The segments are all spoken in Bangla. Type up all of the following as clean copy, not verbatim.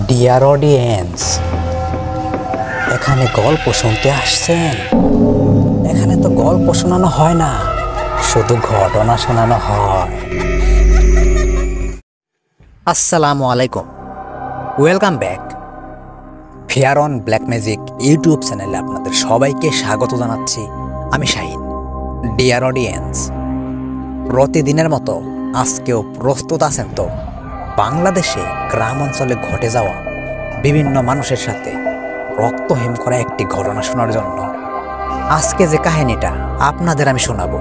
ডিয়ার অডিয়েন্স, এখানে গল্প শুনতে আসছেন? এখানে তো গল্প শোনানো হয় না, শুধু ঘটনা শোনানো হয়। আসসালামু আলাইকুম, welcome back. Fair on black magic YouTube চ্যানেলে আপনাদের সবাইকে স্বাগত জানাচ্ছি। আমি শাহিন। ডিয়ার অডিয়েন্স, প্রতিদিনের মতো আজকেও প্রস্তুত আছেন তো বাংলাদেশে গ্রাম অঞ্চলে ঘটে যাওয়া বিভিন্ন মানুষের সাথে রক্তহীন করা একটি ঘটনা শোনার জন্য? আজকে যে কাহিনীটা আপনাদের আমি শোনাবো,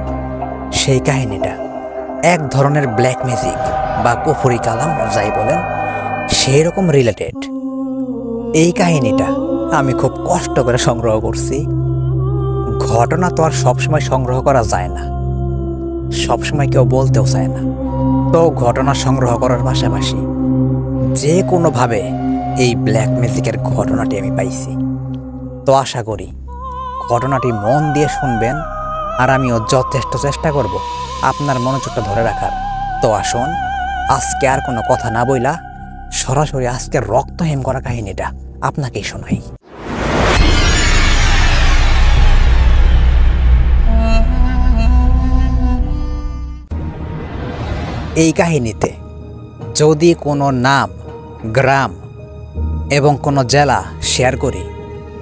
সেই কাহিনীটা এক ধরনের ব্ল্যাক ম্যাজিক বা কুফরি কালাম যাই বলেন, সেই রকম রিলেটেড। এই কাহিনীটা আমি খুব কষ্ট করে সংগ্রহ করছি। ঘটনা তো আর সবসময় সংগ্রহ করা যায় না, সবসময় কেউ বলতেও চায় না। তো ঘটনা সংগ্রহ করার পাশাপাশি যে কোনোভাবে এই ব্ল্যাক ম্যাজিকের ঘটনাটি আমি পাইছি। তো আশা করি ঘটনাটি মন দিয়ে শুনবেন, আর আমিও যথেষ্ট চেষ্টা করব আপনার মনোযোগটা ধরে রাখার। তো আসুন, আজকে আর কোনো কথা না বইলা সরাসরি আজকের রক্তহীন করা কাহিনীটা আপনাকেই শোনাই। এই কাহিনীতে যদি কোনো নাম, গ্রাম এবং কোনো জেলা শেয়ার করি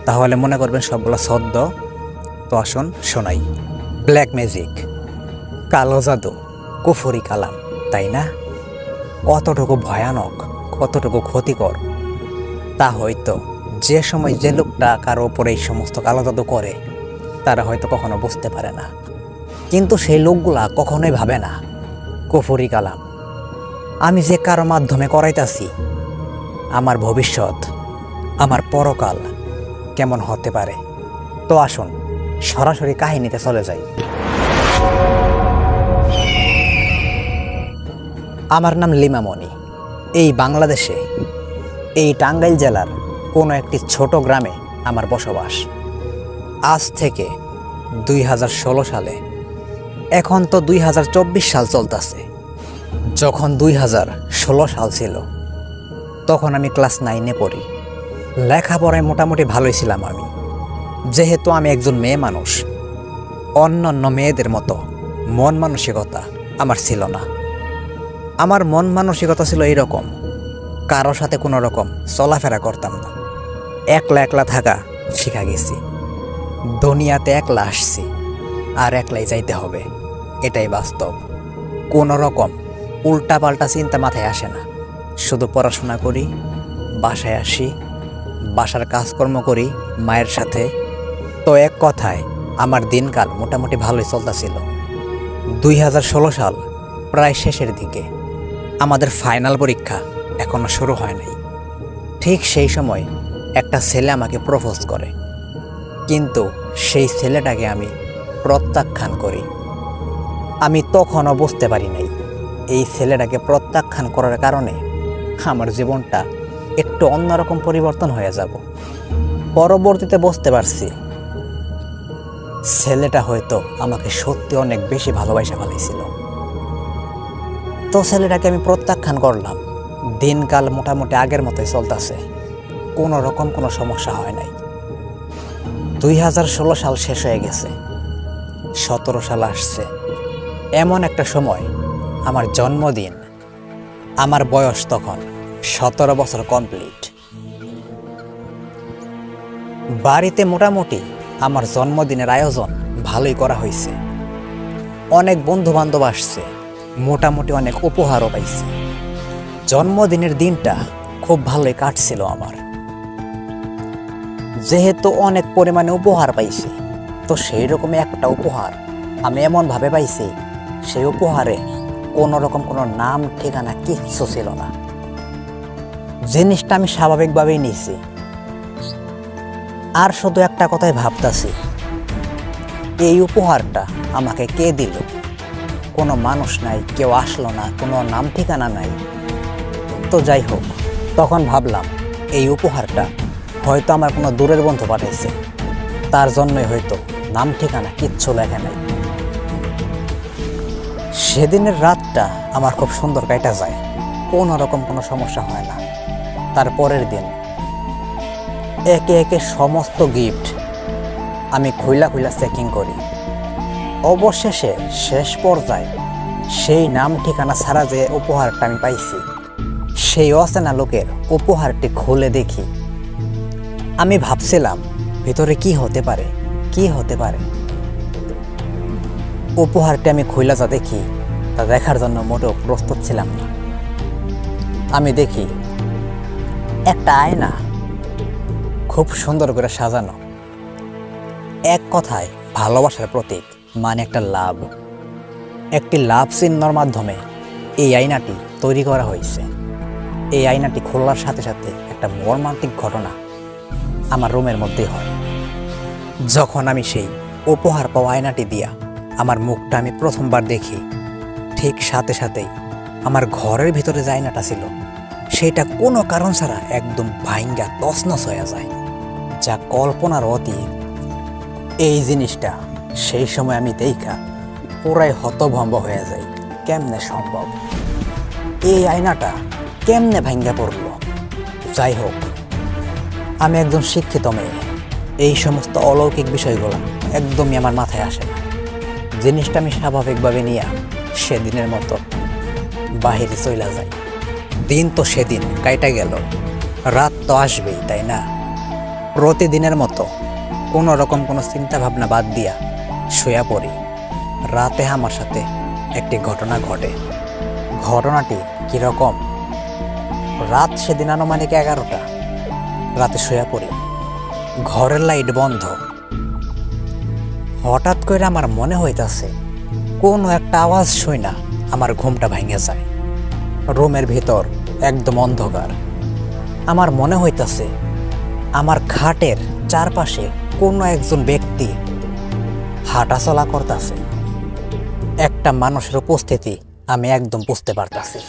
তাহলে মনে করবেন সবগুলো সদ্য। তো আসুন শোনাই। ব্ল্যাক ম্যাজিক, কালো জাদু, কুফরি কালাম, তাই না? কতটুকু ভয়ানক, কতটুকু ক্ষতিকর তা হয়তো যে সময় যে লোকটা কারো ওপরে এই সমস্ত কালো জাদু করে তারা হয়তো কখনো বুঝতে পারে না, কিন্তু সেই লোকগুলা কখনোই ভাবে না কুফরি কালাম আমি যে কারো মাধ্যমে করাইতাছি, আমার ভবিষ্যৎ, আমার পরকাল কেমন হতে পারে। তো আসুন সরাসরি কাহিনীতে চলে যাই। আমার নাম লিমামণি। এই বাংলাদেশে, এই টাঙ্গাইল জেলার কোনো একটি ছোট গ্রামে আমার বসবাস। আজ থেকে 2016 সালে, এখন তো 2024 সাল চলতেছে। যখন 2016 সাল ছিল তখন আমি ক্লাস 9-এ পড়ি। লেখাপড়ায় মোটামুটি ভালোই ছিলাম আমি, যেহেতু আমি একজন মেয়ে মানুষ। অন্যান্য মেয়েদের মতো মন মানসিকতা আমার ছিল না। আমার মন মানসিকতা ছিল এইরকম, কারো সাথে কোনো রকম চলাফেরা করতাম না। একলা একলা থাকা শিখা গেছি। দুনিয়াতে একলা আসছি আর একলাই যাইতে হবে, এটাই বাস্তব। কোনো রকম উল্টাপাল্টা চিন্তা মাথায় আসে না। শুধু পড়াশোনা করি, বাসায় আসি, বাসার কাজকর্ম করি মায়ের সাথে। তো এক কথায় আমার দিনকাল মোটামুটি ভালোই চলতেছিল। 2016 সাল প্রায় শেষের দিকে, আমাদের ফাইনাল পরীক্ষা এখনো শুরু হয় নাই। ঠিক সেই সময় একটা ছেলে আমাকে প্রপোজ করে, কিন্তু সেই ছেলেটাকে আমি প্রত্যাখ্যান করি। আমি তখনও বুঝতে পারি নাই এই ছেলেটাকে প্রত্যাখ্যান করার কারণে আমার জীবনটা একটু অন্যরকম পরিবর্তন হয়ে যাব। পরবর্তীতে বুঝতে পারছি ছেলেটা হয়তো আমাকে সত্যি অনেক বেশি ভালোবাসা ফেলেছিল। তো ছেলেটাকে আমি প্রত্যাখ্যান করলাম। দিনকাল মোটামুটি আগের মতোই চলতেছে, কোনো রকম কোনো সমস্যা হয় নাই। 2016 সাল শেষ হয়ে গেছে, 17 সাল আসছে। এমন একটা সময়, আমার জন্মদিন। আমার বয়স তখন 17 বছর কমপ্লিট। বাড়িতে মোটামুটি আমার জন্মদিনের আয়োজন ভালোই করা হয়েছে। অনেক বন্ধু বান্ধব আসছে, মোটামুটি অনেক উপহারও পাইছি। জন্মদিনের দিনটা খুব ভালোই কাটছিল আমার। যেহেতু অনেক পরিমাণে উপহার পাইছি, তো সেই রকমই একটা উপহার আমি এমনভাবে পাইছি, সেই উপহারে কোনো রকম কোনো নাম ঠিকানা কিচ্ছু ছিল না। জিনিসটা আমি স্বাভাবিকভাবেই নিয়েছি, আর শুধু একটা কথাই ভাবতাছি, এই উপহারটা আমাকে কে দিল? কোনো মানুষ নাই, কেউ আসলো না, কোনো নাম ঠিকানা নাই। তো যাই হোক, তখন ভাবলাম এই উপহারটা হয়তো আমার কোনো দূরের বন্ধু পাঠাইছে, তার জন্যই হয়তো নাম ঠিকানা কিচ্ছু লেখা নাই। সেদিনের রাতটা আমার খুব সুন্দর কাটা যায়, কোনো রকম কোনো সমস্যা হয় না। তার পরের দিন একে একে সমস্ত গিফট আমি খুইলা খুইলা চেকিং করি। অবশেষে শেষ পর্যায়ে সেই নাম ঠিকানা ছাড়া যে উপহারটা আমি পাইছি, সেই অচেনা লোকের উপহারটি খুলে দেখি। আমি ভাবছিলাম ভিতরে কি হতে পারে, কি হতে পারে। উপহারটি আমি খুইলা যা দেখি, তা দেখার জন্য মোটেও প্রস্তুত ছিলাম না। আমি দেখি একটা আয়না, খুব সুন্দর করে সাজানো। এক কথায় ভালোবাসার প্রতীক, মানে একটা লাভ। একটি লাভ চিহ্নর মাধ্যমে এই আয়নাটি তৈরি করা হয়েছে। এই আয়নাটি খোলার সাথে সাথে একটা মর্মান্তিক ঘটনা আমার রুমের মধ্যে হয়। যখন আমি সেই উপহার পাওয়া আয়নাটি দিয়া আমার মুখটা আমি প্রথমবার দেখি, ঠিক সাথে সাথেই আমার ঘরের ভিতরে যে আয়নাটা ছিল, সেটা কোনো কারণ ছাড়া একদম ভাইঙ্গা তছনছ হয়ে যায়, যা কল্পনার অতীত। এই জিনিসটা সেই সময় আমি দেখা পুরাই হতভম্ব হয়ে যাই। কেমনে সম্ভব? এই আয়নাটা কেমনে ভাঙ্গা পড়ল? যাই হোক, আমি একজন শিক্ষিত মেয়ে, এই সমস্ত অলৌকিক বিষয়গুলো একদমই আমার মাথায় আসে না। জিনিসটা আমি স্বাভাবিকভাবে নিয়ে সেদিনের মতো বাহিরে চলে যাই। দিন তো সেদিন কাইটা গেল, রাত তো আসবেই, তাই না? প্রতিদিনের মতো কোনো রকম কোনো চিন্তা ভাবনা বাদ দিয়া শুয়ে পড়ি। রাতে আমার সাথে একটি ঘটনা ঘটে। ঘটনাটি কীরকম? রাত সেদিন আনুমানিক 11টা। রাতে শুয়ে পড়ি, ঘরের লাইট বন্ধ। হঠাৎ করে আমার মনে হইতাছে কোনো একটা আওয়াজ শুই না আমার ঘুমটা ভেঙে যায়। রুমের ভিতর একদম অন্ধকার। আমার মনে হইতাছে আমার খাটের চারপাশে কোনো একজন ব্যক্তি হাঁটাচলা করতেছে। একটা মানুষের উপস্থিতি আমি একদম বুঝতে পারতাছি।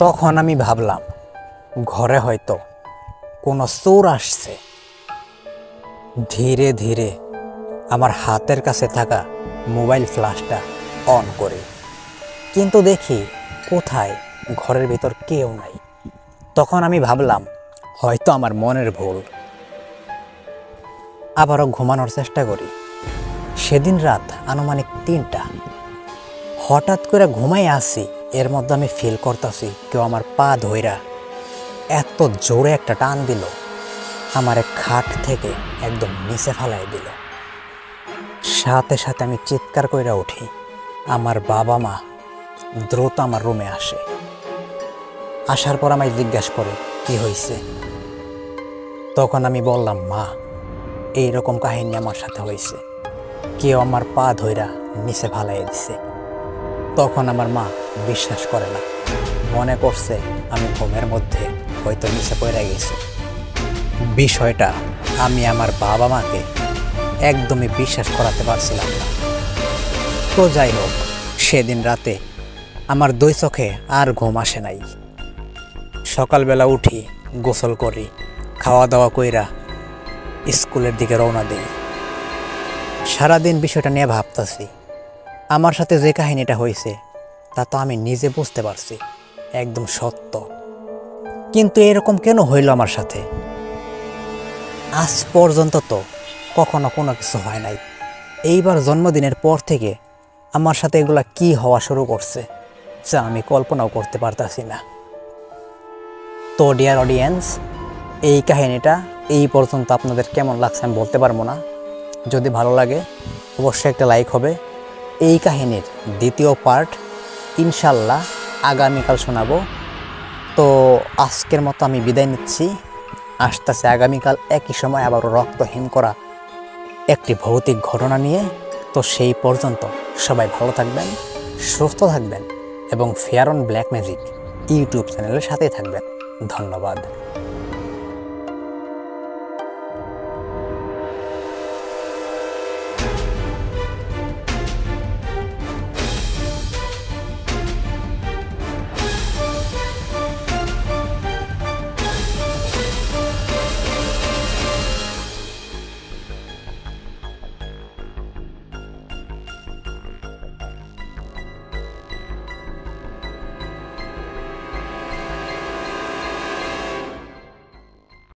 তখন আমি ভাবলাম ঘরে হয়তো কোনো চোর আসছে। ধীরে ধীরে আমার হাতের কাছে থাকা মোবাইল ফ্ল্যাশটা অন করি, কিন্তু দেখি কোথায়, ঘরের ভিতর কেউ নাই। তখন আমি ভাবলাম হয়তো আমার মনের ভুল। আবারও ঘুমানোর চেষ্টা করি। সেদিন রাত আনুমানিক 3টা। হঠাৎ করে ঘুমাই আসি, এর মধ্যে আমি ফিল করতেছি কেউ আমার পা ধইরা এত জোরে একটা টান দিল, আমার খাট থেকে একদম নিচে ফেলাই দিল। সাথে সাথে আমি চিৎকার কইরা উঠি। আমার বাবা মা দ্রুত আমার রুমে আসে। আসার পর আমায় জিজ্ঞাসা করে কি হয়েছে। তখন আমি বললাম, মা, এইরকম কাহিনী আমার সাথে হয়েছে, কেউ আমার পা ধইরা নিচে ফালাই দিছে। তখন আমার মা বিশ্বাস করে না, মনে করছে আমি ঘুমের মধ্যে হয়তো নিচে পড়ে গেছি। বিষয়টা আমি আমার বাবা মাকে একদমই বিশ্বাস করাতে পারছিলাম না। তো যাই হোক, সেদিন রাতে আমার 2 চোখে আর ঘুম আসে নাই। সকালবেলা উঠি, গোসল করি, খাওয়া দাওয়া কইরা স্কুলের দিকে রওনা দিই। সারাদিন বিষয়টা নিয়ে ভাবতাছি। আমার সাথে যে কাহিনীটা হয়েছে তা তো আমি নিজে বুঝতে পারছি একদম সত্য, কিন্তু এরকম কেন হইল আমার সাথে? আজ পর্যন্ত তো কখনো কোনো কিছু হয় নাই। এইবার জন্মদিনের পর থেকে আমার সাথে এগুলা কি হওয়া শুরু করছে যা আমি কল্পনাও করতে পারতাছি না। তো ডিয়ার অডিয়েন্স, এই কাহিনীটা এই পর্যন্ত আপনাদের কেমন লাগছে আমি বলতে পারবো না। যদি ভালো লাগে অবশ্যই একটা লাইক হবে। এই কাহিনীর দ্বিতীয় পার্ট ইনশাল্লাহ আগামীকাল শোনাবো। তো আজকের মতো আমি বিদায় নিচ্ছি। আসতেছে আগামীকাল একই সময় আবারও রক্তহীন করা একটি ভৌতিক ঘটনা নিয়ে। তো সেই পর্যন্ত সবাই ভালো থাকবেন, সুস্থ থাকবেন এবং fair on black magic YouTube চ্যানেলের সাথেই থাকবেন। ধন্যবাদ।